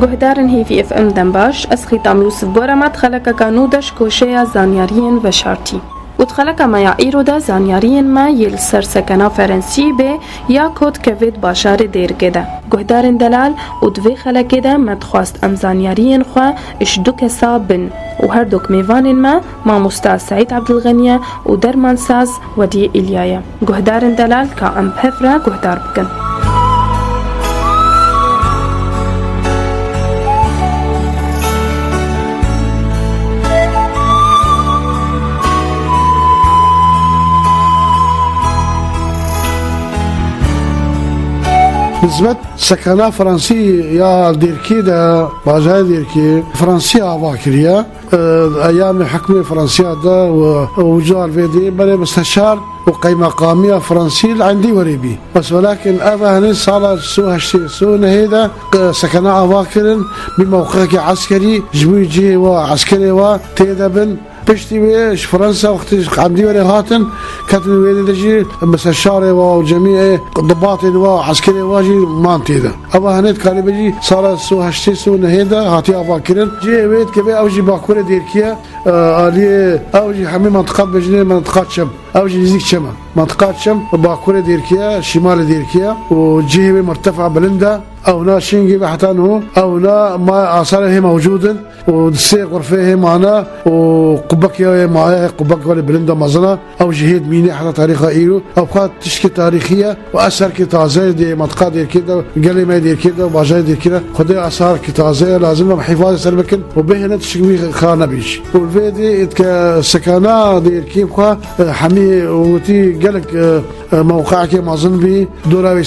گهدارن هیوی اف ام دنباش از خیتام یوسف گورمت خلقه کانودش کوشه زانیارین و شارتی وتخلق ما يعيرو دا زانيارين ما يلسر سكنا فرنسي به يا كود كفيد باشار دير كده گهدارن دلال ودوي خلق كده ما تخواست ام زانيارين خوا اشدو كسابن وهر دوك ميوان ما مستاذ سعيد عبد الغنية ودرمان ساز ودي إليايا گهدارن دلال كا ام بهفرا گهدار بكن نسبت سكنة فرنسي يا ديركي دا باجاي ديركي فرنسي عواكريا ايام حكم فرنسيا دا وجار فيدي بني مستشار وقيمة مقامية فرنسي عندي وريبي بس ولكن أبا هني صار سو هشتي سو نهيدا سكنة عواكر بموقعك عسكري جبوي جي وعسكري وتيدا بن بشتي بيش فرنسا وقت عندي وري هاتن كاتب ويدي دجي مستشار وجميع ضباط وعسكري واجي مانتيدا أبا هنيت كان بيجي صار سو هشتي سو نهيدا هاتي عواكر جي ويد كبي أوجي باكورة ديركيا آلية أوجي حمي منطقة بجني منطقة شم أوجي نزيك شمال منطقة شم باكورة ديركيا شمال ديركيا وجهة مرتفعة بلندا أو نا شينجي بحتانه أو نا ما آثاره موجودة ودسي غرفه معنا وقبك يا معاه قبك ولا بلندا مزنا أو جهاد ميني حتى تاريخها إيرو أو كانت تشكي تاريخية وأثر كتازة دي منطقة دير كده قال ما دير كده وباجي دير كده خدي آثار كتازة لازم حفاظ سلبكن وبهنا تشكي خانة بيش والفيدي كسكانة دير كيف خا حمي وتي قالك موقعك مازن بي دوراوي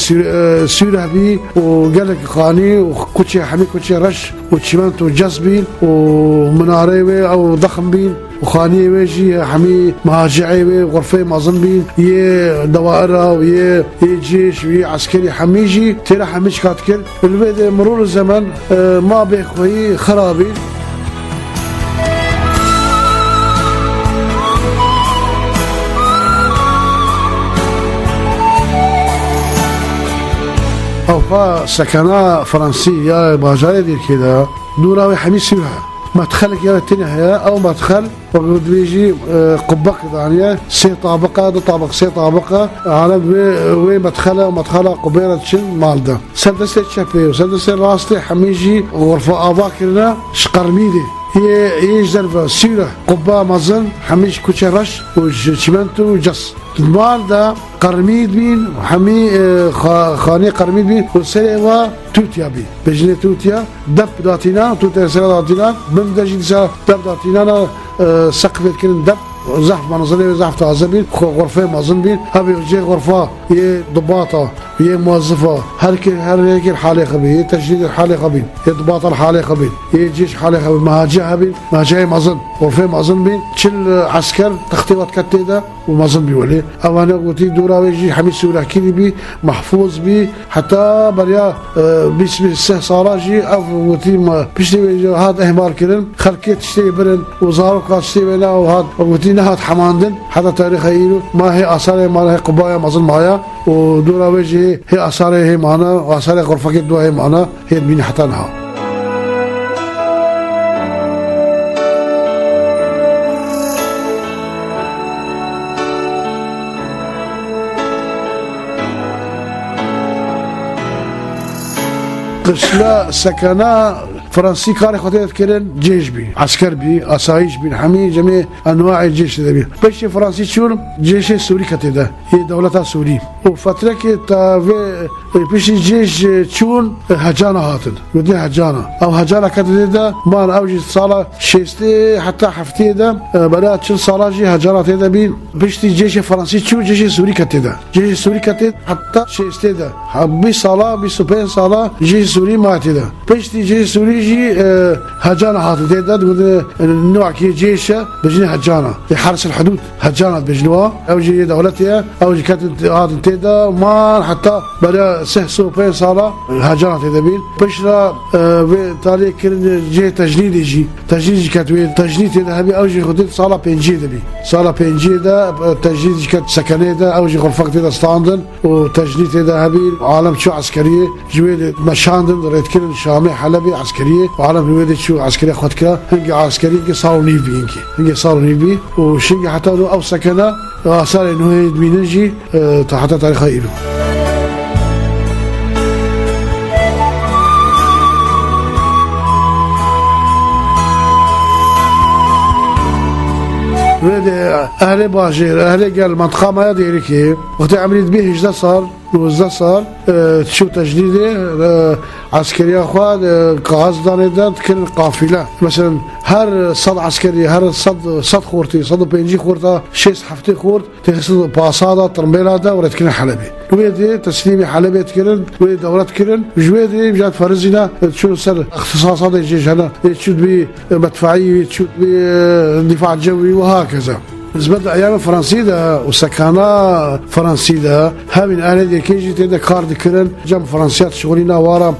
سيره بي وقالك خاني وكوتشي حمي كوتشي رش وتشمنت وجسبين ومناري او ضخم بين وخاني ويجي حمي مهاجعي وغرفه مازن بين يه دوائر ويه جيش ويه عسكري حميجي ترى حميش كاتكل البيت مرور الزمن ما بيخوي خرابي أو سكنة فرنسية باجاي دير كده دوراوي حمي سيوها مدخلك يا تنهي أو مدخل وقد بيجي قبك يعني سي طابقة دو طابق سي طابقة على وين مدخله قبيرة شن مالدا سدسة شابي وسدسة راستي حميجي غرفة أباكرنا شقرميدي يجذب سيرة قبة مزن حميش كوتشرش وشمنتو جس المال ده قرميد بين وحمي خاني قرميد بين وسلوا توتيا بين بجنة توتيا دب داتينا توتيا سلا داتينا بمدجي سلا دب داتينا سقف كن دب زحف منظري زحف تعذبين غرفة مازن بين هبي جي غرفة يه ضباطة يه موظفة هر هيك الحالة خبين تجديد الحالة خبين يه ضباط الحالة خبين يه جيش حالة خبين مهاجة خبين مهاجة مازن غرفة مازن بين شل عسكر تختيوات كتيدا ومازن بيولي أنا قلت دورا ويجي حميد سورة كذي بي محفوظ بي حتى بريا باسم السهصاراجي أو قلت ما بيشتي هذا إهمال كرن خلكيت تشتي برن وزارو قاشتي بنا وهذا قلت نهاد حماندن حتى تاريخ إيرو ما هي آثار ما هي قبايا مازن معايا ودورا ويجي هي آثار هي معنا وآثار غرفة كدوا هي معنا هي بين حتى نها قشلا سكنة فرنسي كاري خطيت كيرن جيش بي عسكر بي أسايش بي حمي جميع أنواع الجيش ده بي بس فرنسي شون جيش سوري كتيدا هي دولتها سوري وفترة كتا بيش جيش شون هجانا هاتن ودي هجانا أو هجانا كتيدا ما أوجي صالة شيستي حتى حفتي ده بدأت شن صالة جي هجانا تيدا بي بيش جيش فرنسي شون جيش سوري كتيدا جيش سوري كتيد حتى شيستي ده بي صالة بي سبين صالة جيش سوري ما تيدا بيش جيش سوري يجي هجانا حاطط ده النوع كي جيشه بجني هجانا لحرس الحدود هجانا بجنوها او جي دولتها او جي كانت تدا ما حتى بدا سهسو بين صالة هاجرات تدبين بشرا تالي كرن جي تجنيد كاتوي تجنيد تدا هبي اوجي خدت صالة بينجي دبي صالة بينجي دا تجنيد كات سكنه دا اوجي غرفك تدا ستاندن وتجنيد تدا هبي عالم شو عسكريه جويد مشاندن ريت كرن شامي حلبي عسكريه وعالم هويد شو عسكريه خدكا هنجي عسكريه صاروا نيفي هنجي صاروا نيفي وشنجي حتى او سكنه صار انه يدمينجي حتى تاريخ ايرو اهل باجير اهل قال منطقه ما يدير كيف وقت عمليه به اجدا صار صار تشو تجديده عسكريه اخوان قاص دانيدان كان قافله مثلا هر صد عسكري هر صد خورتي صد بينجي خورتا شيس حفتي خورت تخص باصاده ترميلاده ورد كنا حلبي ويدي تسليمي حلبي تكرن ويدي دورات كرن جويدي بجات فرزنا تشو سر اختصاصات الجيش هنا تشو بي مدفعيه تشو بي الدفاع الجوي وهكذا زبد ايام فرنسي ده وسكانه فرنسي ده همين اهل دي كيجي تدا كارد كرن جنب فرنسيات شغلينا ورا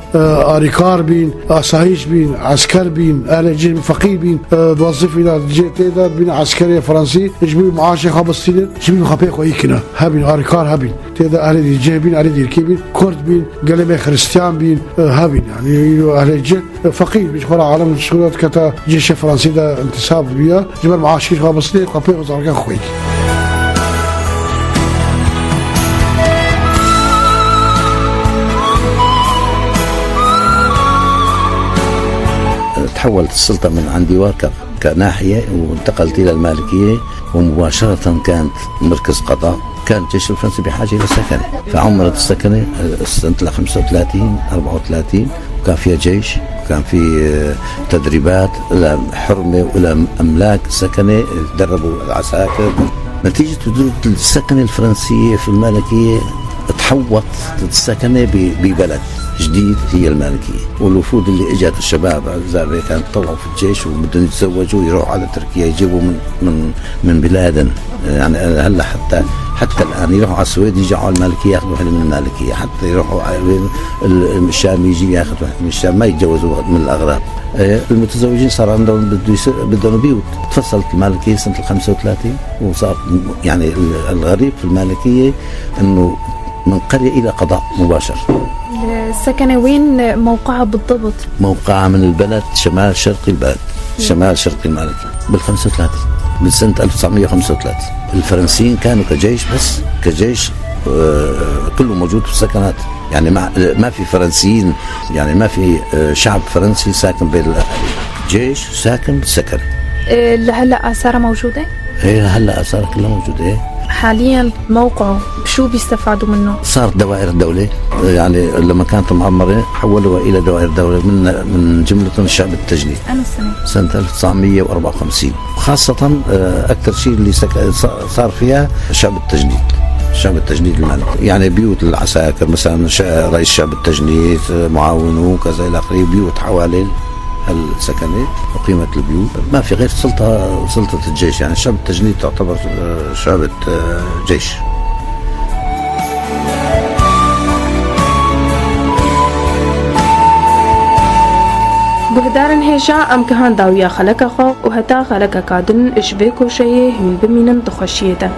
اريكار بين اسايش بين عسكر بين اهل جيم فقيه بين وظيفنا جي تدا بين عسكري فرنسي يجبي معاش خبصتين جيم خبي خويكنا همين اريكار هبين تدا اهل دي جيبين اهل دي كيبين كرد بين قلبي خريستيان بين هبين يعني اهل جي فقيه بيدخل عالم الشغلات كتا جيش فرنسي ده انتساب بيا جبر معاش خبصتين خبي كان خوي تحولت السلطة من عند ديوار كناحية وانتقلت إلى المالكية ومباشرة كانت مركز قضاء. كان الجيش الفرنسي بحاجة إلى سكنة فعمرت السكنة سنة 35 34 وكان فيها جيش وكان في تدريبات إلى حرمة وإلى أملاك سكنة دربوا العساكر. نتيجة وجود السكنة الفرنسية في المالكية تحوط السكنة ببلد جديد هي المالكية والوفود اللي اجت الشباب الزعبية كانت طلعوا في الجيش وبدهم يتزوجوا يروحوا على تركيا يجيبوا من بلاد يعني هلا حتى الان يروحوا على السويد يجوا على المالكية ياخذوا واحدة من المالكية حتى يروحوا على الشام يجي ياخذ واحد من الشام ما يتجوزوا من الاغراب. المتزوجين صار عندهم بدهم بيوت. تفصلت المالكية سنة 35 وصار يعني الغريب في المالكية انه من قرية إلى قضاء مباشر. السكنة وين موقعها بالضبط؟ موقعها من البلد شمال شرقي البلد شمال شرقي المالكي بال35 بسنة 1935. الفرنسيين كانوا كجيش بس كجيش كله موجود في السكنات يعني ما في فرنسيين يعني ما في شعب فرنسي ساكن بين الأهالي. جيش ساكن بالسكن. هلا آثارها موجودة؟ ايه هلا آثارها كلها موجودة. ايه حاليا موقعه شو بيستفادوا منه؟ صار دوائر الدولة يعني لما كانت معمرة حولوها إلى دوائر الدولة من جملة شعب التجنيد. أنا سنة 1954 وخاصة أكثر شيء اللي صار فيها شعب التجنيد المالكي يعني بيوت العساكر مثلا رئيس شعب التجنيد معاونه وكذا إلى آخره بيوت حوالي السكنة وقيمة البيوت ما في غير سلطة الجيش يعني شعب التجنيد تعتبر شعب جيش. بهدارن هێژا ئەم کەهان داویە خەلەکە خۆ و هەتا خەلەکە کادن ژبێ کۆشەیە هێن بمینن دخۆشیێتە.